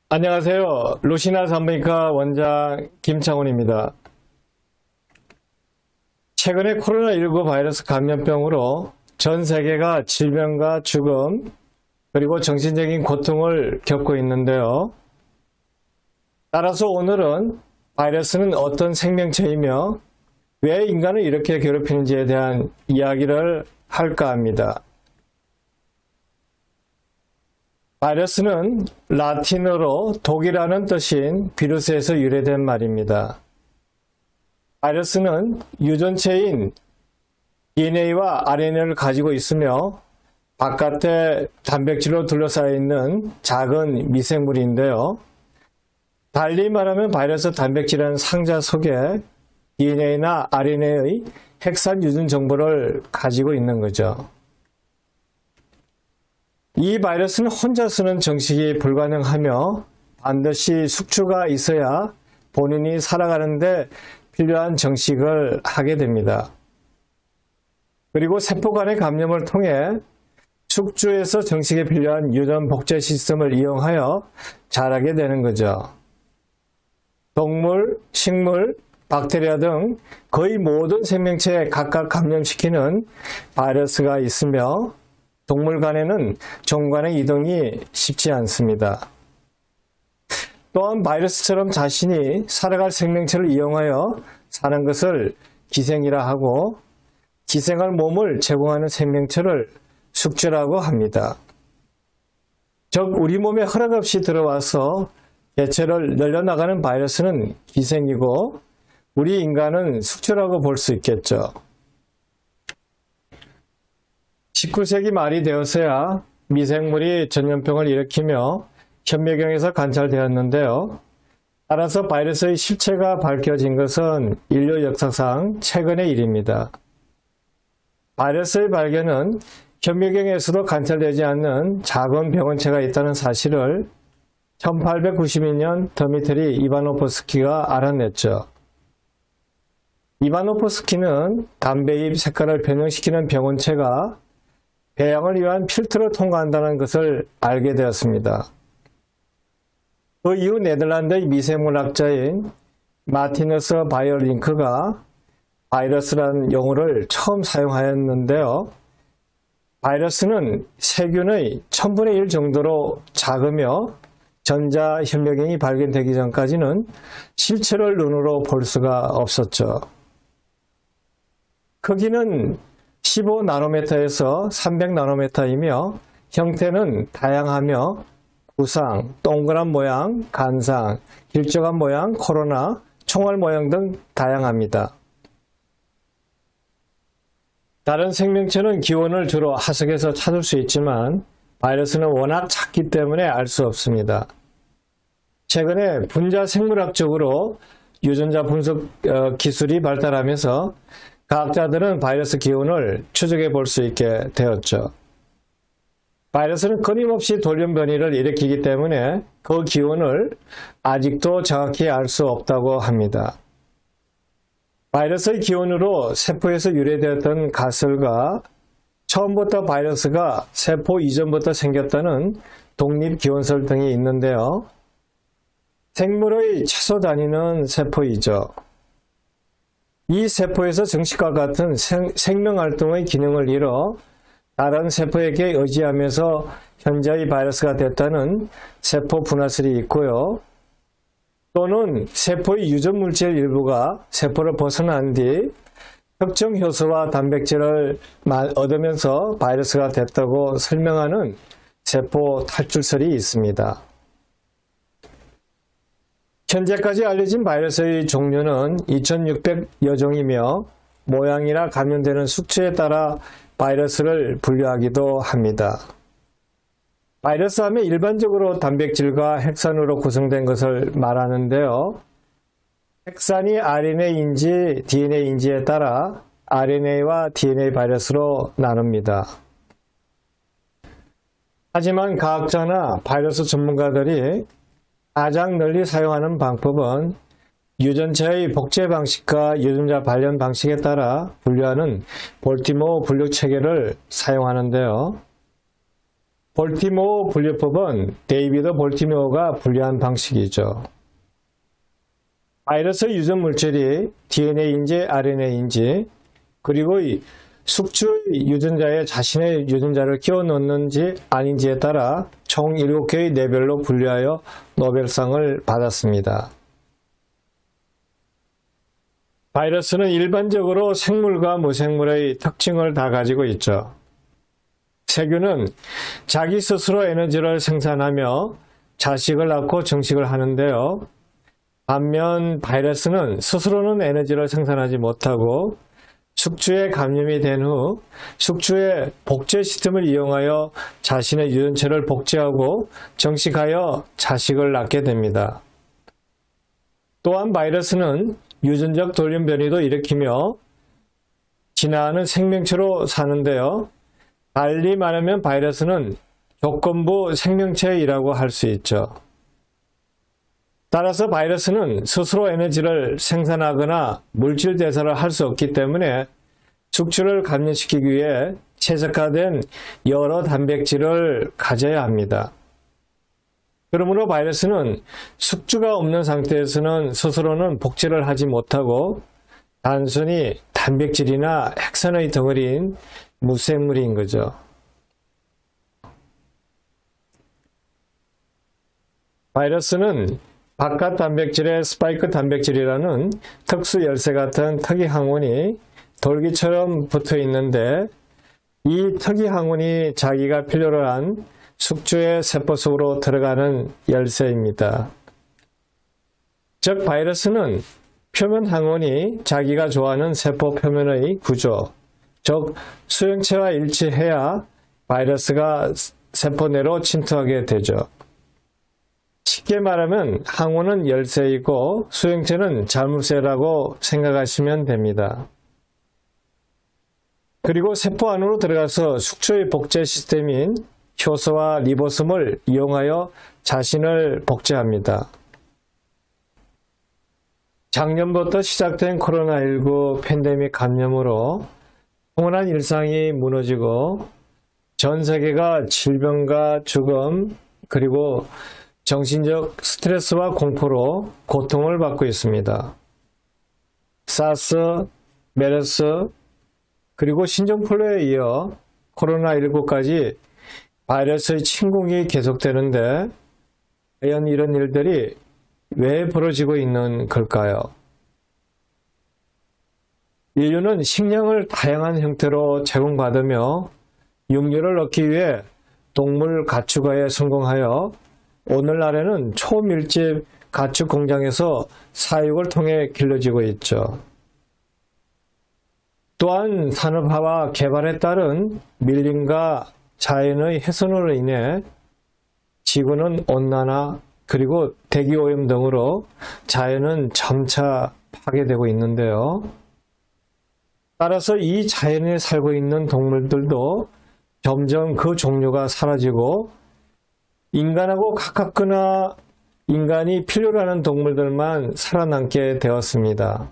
안녕하세요. 루시나 산부인과 원장 김창훈입니다. 최근에 코로나19 바이러스 감염병으로 전 세계가 질병과 죽음, 그리고 정신적인 고통을 겪고 있는데요. 따라서 오늘은 바이러스는 어떤 생명체이며 왜 인간을 이렇게 괴롭히는지에 대한 이야기를 할까 합니다. 바이러스는 라틴어로 독이라는 뜻인 비루스에서 유래된 말입니다. 바이러스는 유전체인 DNA와 RNA를 가지고 있으며 바깥에 단백질로 둘러싸여 있는 작은 미생물인데요. 달리 말하면 바이러스 단백질이라는 상자 속에 DNA나 RNA의 핵산 유전 정보를 가지고 있는 거죠. 이 바이러스는 혼자서는 정식이 불가능하며 반드시 숙주가 있어야 본인이 살아가는데 필요한 정식을 하게 됩니다. 그리고 세포 간의 감염을 통해 숙주에서 정식에 필요한 유전 복제 시스템을 이용하여 자라게 되는 거죠. 동물, 식물, 박테리아 등 거의 모든 생명체에 각각 감염시키는 바이러스가 있으며 동물 간에는 종 간의 이동이 쉽지 않습니다. 또한 바이러스처럼 자신이 살아갈 생명체를 이용하여 사는 것을 기생이라 하고 기생할 몸을 제공하는 생명체를 숙주라고 합니다. 즉 우리 몸에 허락 없이 들어와서 개체를 늘려나가는 바이러스는 기생이고 우리 인간은 숙주라고 볼 수 있겠죠. 19세기 말이 되어서야 미생물이 전염병을 일으키며 현미경에서 관찰되었는데요. 따라서 바이러스의 실체가 밝혀진 것은 인류 역사상 최근의 일입니다. 바이러스의 발견은 현미경에서도 관찰되지 않는 작은 병원체가 있다는 사실을 1892년 드미트리 이바노프스키가 알아냈죠. 이바노프스키는 담배잎 색깔을 변형시키는 병원체가 배양을 위한 필터를 통과한다는 것을 알게 되었습니다. 그 이후 네덜란드의 미생물학자인 마티너스 바이어링크가 바이러스라는 용어를 처음 사용하였는데요. 바이러스는 세균의 1000분의 1 정도로 작으며 전자현미경이 발견되기 전까지는 실체를 눈으로 볼 수가 없었죠. 크기는 15나노미터에서 300나노미터이며 형태는 다양하며 구상, 동그란 모양, 간상, 길쭉한 모양, 코로나, 총알 모양 등 다양합니다. 다른 생명체는 기원을 주로 화석에서 찾을 수 있지만 바이러스는 워낙 작기 때문에 알 수 없습니다. 최근에 분자생물학적으로 유전자 분석 기술이 발달하면서 과학자들은 바이러스 기원을 추적해 볼 수 있게 되었죠. 바이러스는 끊임없이 돌연변이를 일으키기 때문에 그 기원을 아직도 정확히 알 수 없다고 합니다. 바이러스의 기원으로 세포에서 유래되었던 가설과 처음부터 바이러스가 세포 이전부터 생겼다는 독립기원설 등이 있는데요. 생물의 최소 단위는 세포이죠. 이 세포에서 정식과 같은 생명활동의 기능을 잃어 다른 세포에게 의지하면서 현재의 바이러스가 됐다는 세포 분화설이 있고요. 또는 세포의 유전물질 일부가 세포를 벗어난 뒤 특정 효소와 단백질을 얻으면서 바이러스가 됐다고 설명하는 세포 탈출설이 있습니다. 현재까지 알려진 바이러스의 종류는 2600여 종이며 모양이나 감염되는 숙주에 따라 바이러스를 분류하기도 합니다. 바이러스 하면 일반적으로 단백질과 핵산으로 구성된 것을 말하는데요. 핵산이 RNA인지 DNA인지에 따라 RNA와 DNA 바이러스로 나눕니다. 하지만 과학자나 바이러스 전문가들이 가장 널리 사용하는 방법은 유전체의 복제 방식과 유전자 발현 방식에 따라 분류하는 볼티모어 분류 체계를 사용하는데요. 볼티모어 분류법은 데이비드 볼티모어가 분류한 방식이죠. 바이러스 유전 물질이 DNA인지 RNA인지 그리고 이 숙주 유전자에 자신의 유전자를 끼워 넣는지 아닌지에 따라 총 7개의 레벨로 분류하여 노벨상을 받았습니다. 바이러스는 일반적으로 생물과 무생물의 특징을 다 가지고 있죠. 세균은 자기 스스로 에너지를 생산하며 자식을 낳고 증식을 하는데요. 반면 바이러스는 스스로는 에너지를 생산하지 못하고 숙주에 감염이 된 후 숙주의 복제 시스템을 이용하여 자신의 유전체를 복제하고 정식하여 자식을 낳게 됩니다. 또한 바이러스는 유전적 돌림 변이도 일으키며 진화하는 생명체로 사는데요. 달리 말하면 바이러스는 조건부 생명체이라고 할 수 있죠. 따라서 바이러스는 스스로 에너지를 생산하거나 물질 대사를 할 수 없기 때문에 숙주를 감염시키기 위해 최적화된 여러 단백질을 가져야 합니다. 그러므로 바이러스는 숙주가 없는 상태에서는 스스로는 복제를 하지 못하고 단순히 단백질이나 핵산의 덩어리인 무생물인 거죠. 바이러스는 바깥 단백질에 스파이크 단백질이라는 특수 열쇠 같은 특이 항원이 돌기처럼 붙어 있는데 이 특이 항원이 자기가 필요로 한 숙주의 세포 속으로 들어가는 열쇠입니다. 즉 바이러스는 표면 항원이 자기가 좋아하는 세포 표면의 구조, 즉 수용체와 일치해야 바이러스가 세포 내로 침투하게 되죠. 쉽게 말하면 항원은 열쇠이고 수용체는 자물쇠라고 생각하시면 됩니다. 그리고 세포 안으로 들어가서 숙주의 복제 시스템인 효소와 리보솜을 이용하여 자신을 복제합니다. 작년부터 시작된 코로나19 팬데믹 감염으로 평온한 일상이 무너지고 전 세계가 질병과 죽음 그리고 정신적 스트레스와 공포로 고통을 받고 있습니다. 사스, 메르스, 그리고 신종플루에 이어 코로나19까지 바이러스의 침공이 계속되는데 과연 이런 일들이 왜 벌어지고 있는 걸까요? 인류는 식량을 다양한 형태로 제공받으며 육류를 얻기 위해 동물 가축화에 성공하여 오늘날에는 초밀집 가축 공장에서 사육을 통해 길러지고 있죠. 또한 산업화와 개발에 따른 밀림과 자연의 훼손으로 인해 지구는 온난화 그리고 대기오염 등으로 자연은 점차 파괴되고 있는데요. 따라서 이 자연에 살고 있는 동물들도 점점 그 종류가 사라지고 인간하고 가깝거나 인간이 필요로 하는 동물들만 살아남게 되었습니다.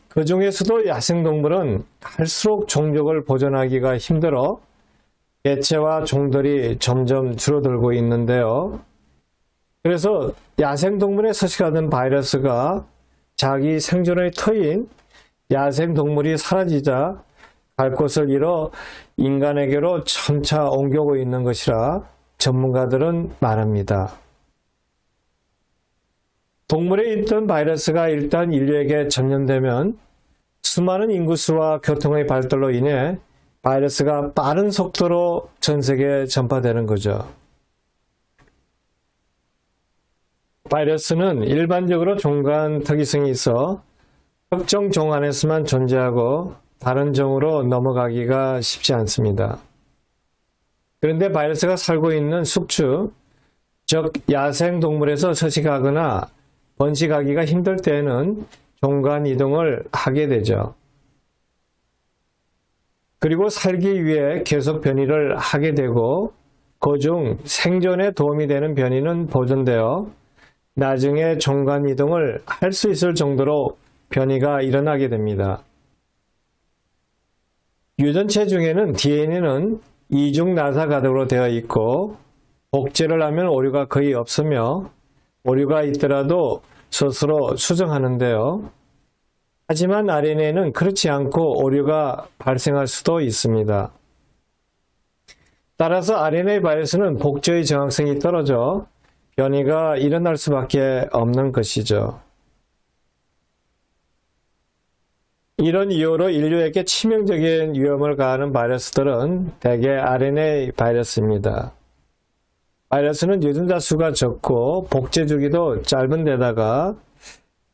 그 중에서도 야생동물은 갈수록 종족을 보존하기가 힘들어 개체와 종들이 점점 줄어들고 있는데요. 그래서 야생동물에 서식하던 바이러스가 자기 생존의 터인 야생동물이 사라지자 갈 곳을 잃어 인간에게로 점차 옮겨오고 있는 것이라 전문가들은 말합니다. 동물에 있던 바이러스가 일단 인류에게 전염되면 수많은 인구수와 교통의 발달로 인해 바이러스가 빠른 속도로 전 세계에 전파되는 거죠. 바이러스는 일반적으로 종 간 특이성이 있어 특정 종 안에서만 존재하고 다른 종으로 넘어가기가 쉽지 않습니다. 그런데 바이러스가 살고 있는 숙주, 즉 야생동물에서 서식하거나 번식하기가 힘들 때에는 종 간 이동을 하게 되죠. 그리고 살기 위해 계속 변이를 하게 되고 그중 생존에 도움이 되는 변이는 보존되어 나중에 종 간 이동을 할 수 있을 정도로 변이가 일어나게 됩니다. 유전체 중에는 DNA는 이중 나사 가독으로 되어 있고 복제를 하면 오류가 거의 없으며 오류가 있더라도 스스로 수정하는데요. 하지만 RNA는 그렇지 않고 오류가 발생할 수도 있습니다. 따라서 RNA 바이러스는 복제의 정확성이 떨어져 변이가 일어날 수밖에 없는 것이죠. 이런 이유로 인류에게 치명적인 위험을 가하는 바이러스들은 대개 RNA 바이러스입니다. 바이러스는 유전자 수가 적고 복제 주기도 짧은 데다가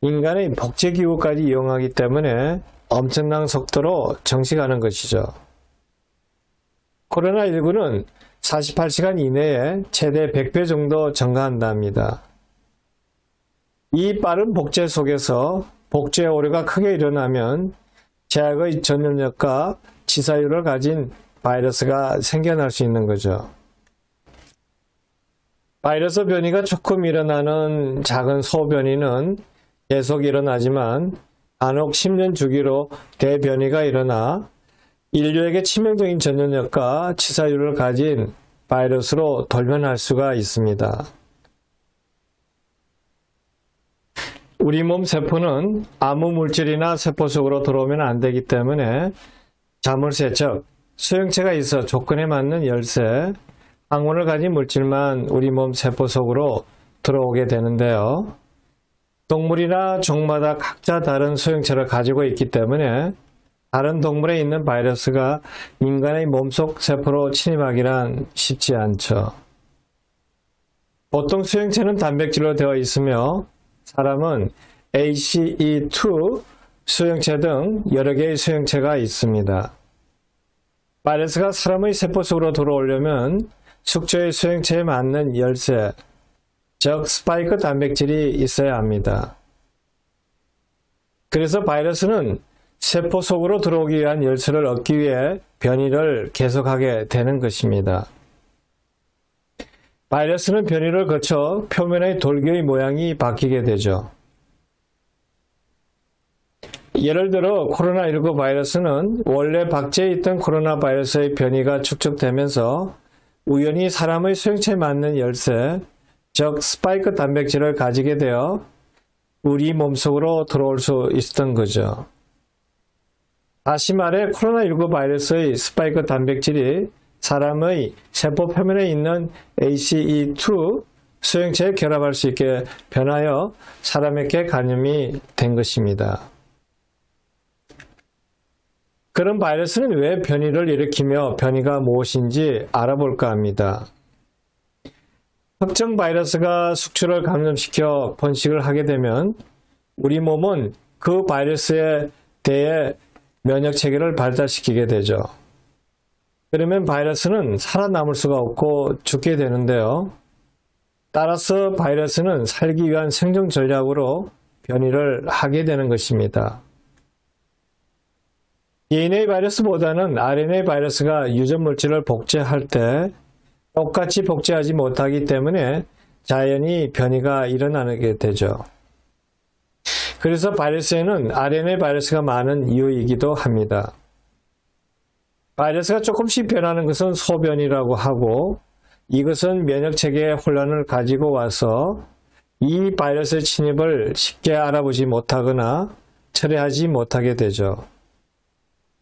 인간의 복제 기구까지 이용하기 때문에 엄청난 속도로 정식하는 것이죠. 코로나19는 48시간 이내에 최대 100배 정도 증가한답니다. 이 빠른 복제 속에서 복제 오류가 크게 일어나면 제약의 전염력과 치사율을 가진 바이러스가 생겨날 수 있는 거죠. 바이러스 변이가 조금 일어나는 작은 소변이는 계속 일어나지만 간혹 10년 주기로 대변이가 일어나 인류에게 치명적인 전염력과 치사율을 가진 바이러스로 돌변할 수가 있습니다. 우리 몸 세포는 아무 물질이나 세포 속으로 들어오면 안 되기 때문에 자물쇠, 즉 수용체가 있어 조건에 맞는 열쇠, 항원을 가진 물질만 우리 몸 세포 속으로 들어오게 되는데요. 동물이나 종마다 각자 다른 수용체를 가지고 있기 때문에 다른 동물에 있는 바이러스가 인간의 몸속 세포로 침입하기란 쉽지 않죠. 보통 수용체는 단백질로 되어 있으며 사람은 ACE2 수용체 등 여러 개의 수용체가 있습니다. 바이러스가 사람의 세포 속으로 들어오려면 숙주의 수용체에 맞는 열쇠, 즉 스파이크 단백질이 있어야 합니다. 그래서 바이러스는 세포 속으로 들어오기 위한 열쇠를 얻기 위해 변이를 계속하게 되는 것입니다. 바이러스는 변이를 거쳐 표면의 돌기의 모양이 바뀌게 되죠. 예를 들어 코로나19 바이러스는 원래 박제해 있던 코로나 바이러스의 변이가 축적되면서 우연히 사람의 수용체에 맞는 열쇠, 즉 스파이크 단백질을 가지게 되어 우리 몸속으로 들어올 수 있었던 거죠. 다시 말해 코로나19 바이러스의 스파이크 단백질이 사람의 세포 표면에 있는 ACE2 수용체에 결합할 수 있게 변하여 사람에게 감염이 된 것입니다. 그럼 바이러스는 왜 변이를 일으키며 변이가 무엇인지 알아볼까 합니다. 특정 바이러스가 숙주를 감염시켜 번식을 하게 되면 우리 몸은 그 바이러스에 대해 면역 체계를 발달시키게 되죠. 그러면 바이러스는 살아남을 수가 없고 죽게 되는데요. 따라서 바이러스는 살기 위한 생존 전략으로 변이를 하게 되는 것입니다. DNA 바이러스보다는 RNA 바이러스가 유전 물질을 복제할 때 똑같이 복제하지 못하기 때문에 자연히 변이가 일어나게 되죠. 그래서 바이러스에는 RNA 바이러스가 많은 이유이기도 합니다. 바이러스가 조금씩 변하는 것은 소변이라고 하고 이것은 면역체계의 혼란을 가지고 와서 이 바이러스의 침입을 쉽게 알아보지 못하거나 처리하지 못하게 되죠.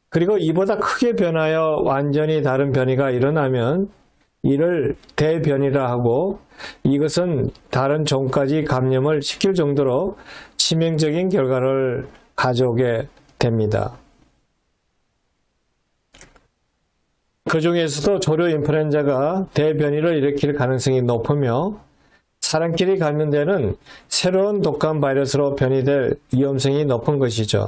그리고 이보다 크게 변하여 완전히 다른 변이가 일어나면 이를 대변이라 하고 이것은 다른 종까지 감염을 시킬 정도로 치명적인 결과를 가져오게 됩니다. 그 중에서도 조류 인플루엔자가 대변이를 일으킬 가능성이 높으며 사람끼리 감염되는 새로운 독감 바이러스로 변이될 위험성이 높은 것이죠.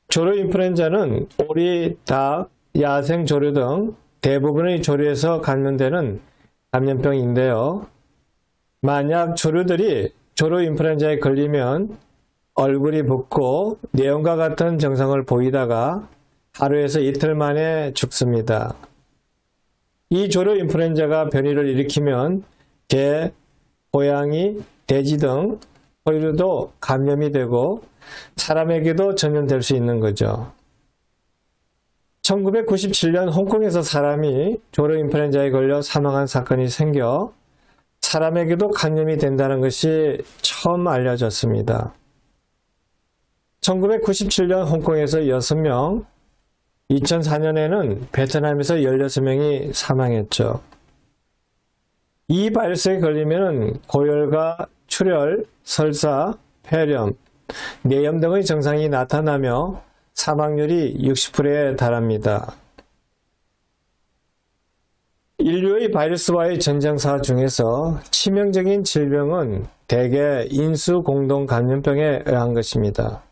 조류 인플루엔자는 오리, 닭, 야생 조류 등 대부분의 조류에서 감염되는 감염병인데요. 만약 조류들이 조류 인플루엔자에 걸리면 얼굴이 붓고 뇌염과 같은 증상을 보이다가 하루에서 이틀 만에 죽습니다. 이 조류 인플루엔자가 변이를 일으키면 개, 고양이, 돼지 등 포유류도 감염이 되고 사람에게도 전염될 수 있는 거죠. 1997년 홍콩에서 사람이 조류 인플루엔자에 걸려 사망한 사건이 생겨 사람에게도 감염이 된다는 것이 처음 알려졌습니다. 1997년 홍콩에서 6명, 2004년에는 베트남에서 16명이 사망했죠. 이 바이러스에 걸리면 고열과 출혈, 설사, 폐렴, 뇌염 등의 증상이 나타나며 사망률이 60%에 달합니다. 인류의 바이러스와의 전쟁사 중에서 치명적인 질병은 대개 인수공동감염병에 의한 것입니다.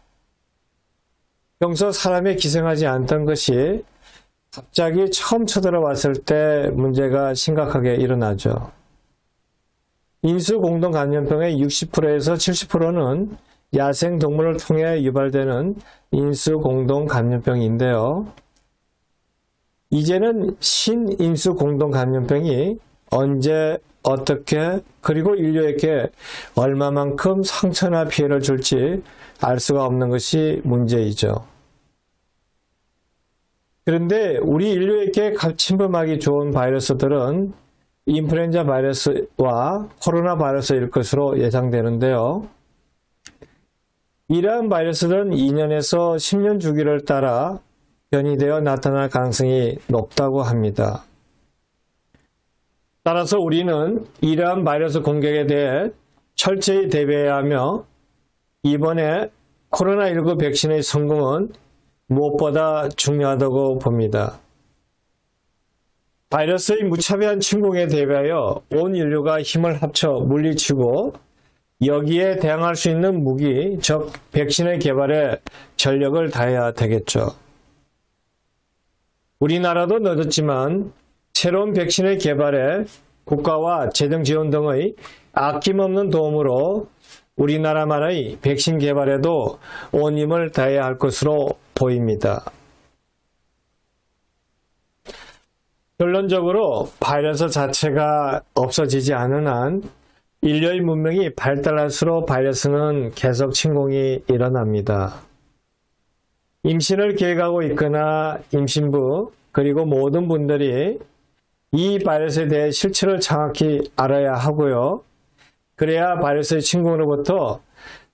평소 사람에 기생하지 않던 것이 갑자기 처음 쳐들어왔을 때 문제가 심각하게 일어나죠. 인수공동감염병의 60%에서 70%는 야생동물을 통해 유발되는 인수공동감염병인데요. 이제는 신인수공동감염병이 언제, 어떻게, 그리고 인류에게 얼마만큼 상처나 피해를 줄지 알 수가 없는 것이 문제이죠. 그런데 우리 인류에게 침범하기 좋은 바이러스들은 인플루엔자 바이러스와 코로나 바이러스일 것으로 예상되는데요. 이러한 바이러스들은 2년에서 10년 주기를 따라 변이되어 나타날 가능성이 높다고 합니다. 따라서 우리는 이러한 바이러스 공격에 대해 철저히 대비해야 하며 이번에 코로나19 백신의 성공은 무엇보다 중요하다고 봅니다. 바이러스의 무차별한 침공에 대비하여 온 인류가 힘을 합쳐 물리치고 여기에 대항할 수 있는 무기, 즉 백신의 개발에 전력을 다해야 되겠죠. 우리나라도 늦었지만 새로운 백신의 개발에 국가와 재정 지원 등의 아낌없는 도움으로 우리나라만의 백신 개발에도 온 힘을 다해야 할 것으로 보입니다. 결론적으로 바이러스 자체가 없어지지 않은 한 인류의 문명이 발달할수록 바이러스는 계속 침공이 일어납니다. 임신을 계획하고 있거나 임신부 그리고 모든 분들이 이 바이러스에 대해 실체를 정확히 알아야 하고요. 그래야 바이러스의 침공으로부터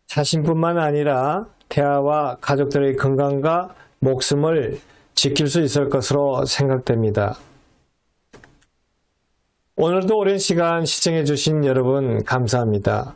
자신뿐만 아니라 태아와 가족들의 건강과 목숨을 지킬 수 있을 것으로 생각됩니다. 오늘도 오랜 시간 시청해 주신 여러분 감사합니다.